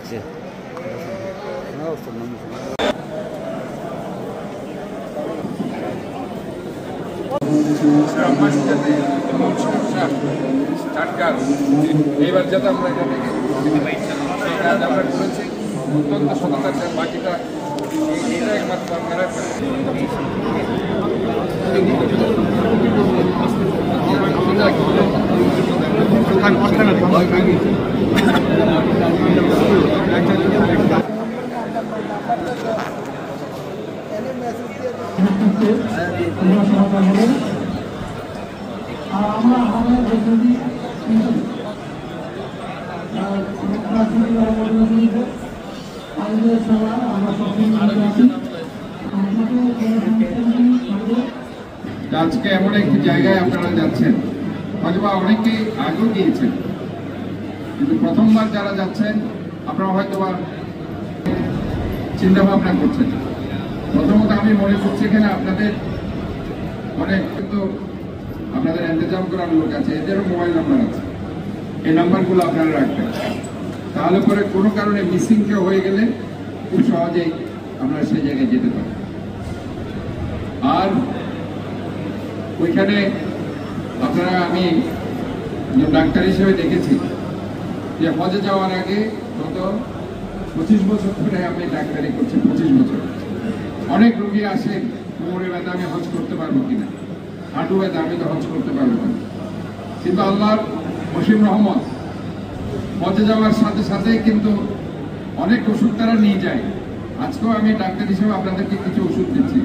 জি এইবার যাতে আমরা আমরা করেছি অত্যন্ত সততার বাকিটা একমাত্র আপনারা আজকে এমন একটি জায়গায় আপনারা যাচ্ছেন, হয়তো অনেকে আগেও গিয়েছেন, কিন্তু প্রথমবার যারা যাচ্ছেন আপনারা হয়তো চিন্তা ভাবনা করছেন। প্রথমত আমি মনে করছি এখানে আপনাদের অনেক কিন্তু আপনাদের ইন্তজাম করার লোক আছে, এদেরও মোবাইল নাম্বার আছে, এই নাম্বারগুলো আপনারা রাখবেন। তাহলে পরে কোনো কারণে মিসিং কেউ হয়ে গেলে খুব সহজেই আপনারা সেই জায়গায় যেতে পারেন। আর ওইখানে আপনারা আমি ডাক্তার হিসেবে দেখেছি যে হজে যাওয়ার আগে গত 25 বছর ধরে আমি ডাক্তারি করছি। 25 বছর অনেক রোগী আসে, কোমরে ব্যথা, আমি হজ করতে পারবো কিনা, হাঁটু ব্যথা, আমি তো হজ করতে পারবো না। কিন্তু আল্লাহর অসীম রহমত, হজে যাওয়ার সাথে সাথে কিন্তু অনেক ওষুধ তারা নিয়ে যায়। আজকেও আমি ডাক্তার হিসেবে আপনাদেরকে কিছু ওষুধ দিচ্ছি,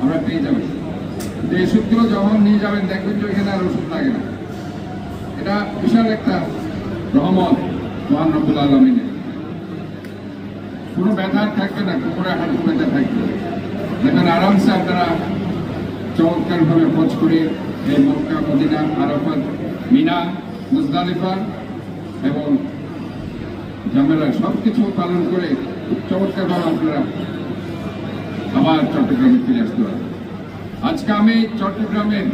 আমরা পেয়ে যাবেন। কিন্তু এই ওষুধগুলো যখন নিয়ে যাবেন দেখবেন যে এখানে আর ওষুধ লাগে না। এটা বিশাল একটা রহমত মহান রব্বুল আলামিনের। কোনো ব্যথা থাকবে না, কোমরে হাঁটু ব্যথা থাকবে, দেখেন আরামসে আপনারা চমৎকারভাবে হজ করে এই মক্কা, মদিনা, আরাফাত, মিনা, মুজদালিফা এবং জামেলা সবকিছু পালন করে চমৎকারভাবে আপনারা আবার চট্টগ্রামে ফিরে আসতে পারেন। আজকে আমি চট্টগ্রামের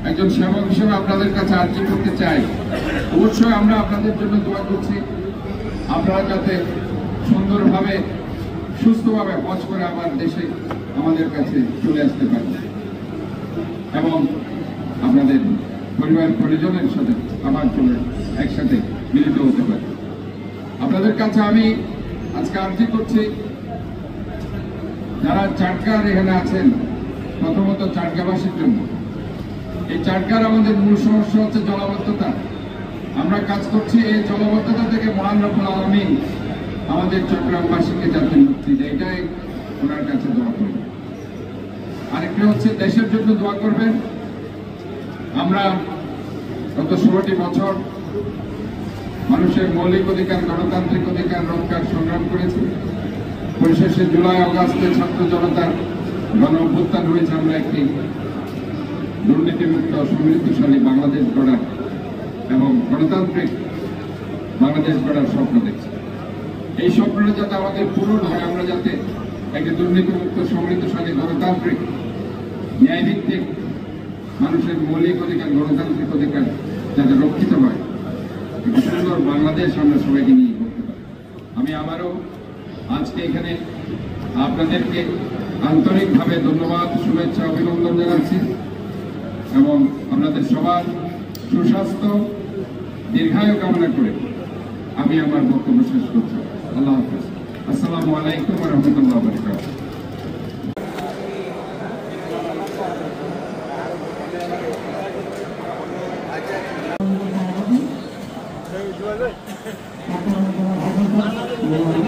একজন সেবক হিসেবে আপনাদের কাছে আর্জি করতে চাই, অবশ্যই আমরা আপনাদের জন্য দোয়া করছি, আপনারা যাতে সুন্দরভাবে সুস্থভাবে হজ করে আবার দেশে আমাদের কাছে চলে আসতে পারেন এবং আপনাদের পরিবার পরিজনের সাথে আবার চলে একসাথে মিলিত হতে পারে। আপনাদের কাছে আমি আজকে আর্জি করছি, যারা চাটগাঁর এখানে আছেন, প্রথমত চাটগাঁবাসীর জন্য এই চাটগাঁর আমাদের মূল সমস্যা হচ্ছে জলাবদ্ধতা। আমরা কাজ করছি এই জলাবদ্ধতা থেকে মহান রব্বুল আলামিন আমাদের চট্টগ্রামবাসীকে যাতে মুক্তি দেয়, এটাই ওনার কাছে দোয়া করবেন। আরেকটা হচ্ছে দেশের জন্য দোয়া করবেন। আমরা গত 16টি বছর মানুষের মৌলিক অধিকার, গণতান্ত্রিক অধিকার রক্ষার সংগ্রাম করেছি। পরিশেষে জুলাই আগস্টে ছাত্র জনতার গণ অভ্যুত্থান হয়েছে, আমরা একটি দুর্নীতিমুক্ত সমৃদ্ধশালী বাংলাদেশ গড়ার এবং গণতান্ত্রিক বাংলাদেশ গড়ার স্বপ্ন দেখছি। এই স্বপ্নটা যাতে আমাদের পূরণ হয়, আমরা যাতে একটি দুর্নীতিমুক্ত সমৃদ্ধশালী গণতান্ত্রিক ন্যায়ভিত্তিক মানুষের মৌলিক অধিকার, গণতান্ত্রিক অধিকার যাতে রক্ষিত হয়, একটি সুন্দর বাংলাদেশ আমরা সবাইকে নিয়ে করতে পারি। আমি আবারও আজকে এখানে আপনাদেরকে আন্তরিকভাবে ধন্যবাদ, শুভেচ্ছা, অভিনন্দন জানাচ্ছি এবং আপনাদের সবার সুস্বাস্থ্য দীর্ঘায়ু কামনা করে আমি আমার বক্তব্য শেষ করছি। আল্লাহ হাফেজ। আসসালামু আলাইকুম ওয়া রাহমাতুল্লাহি ওয়া বারাকাতুহু। Thank you.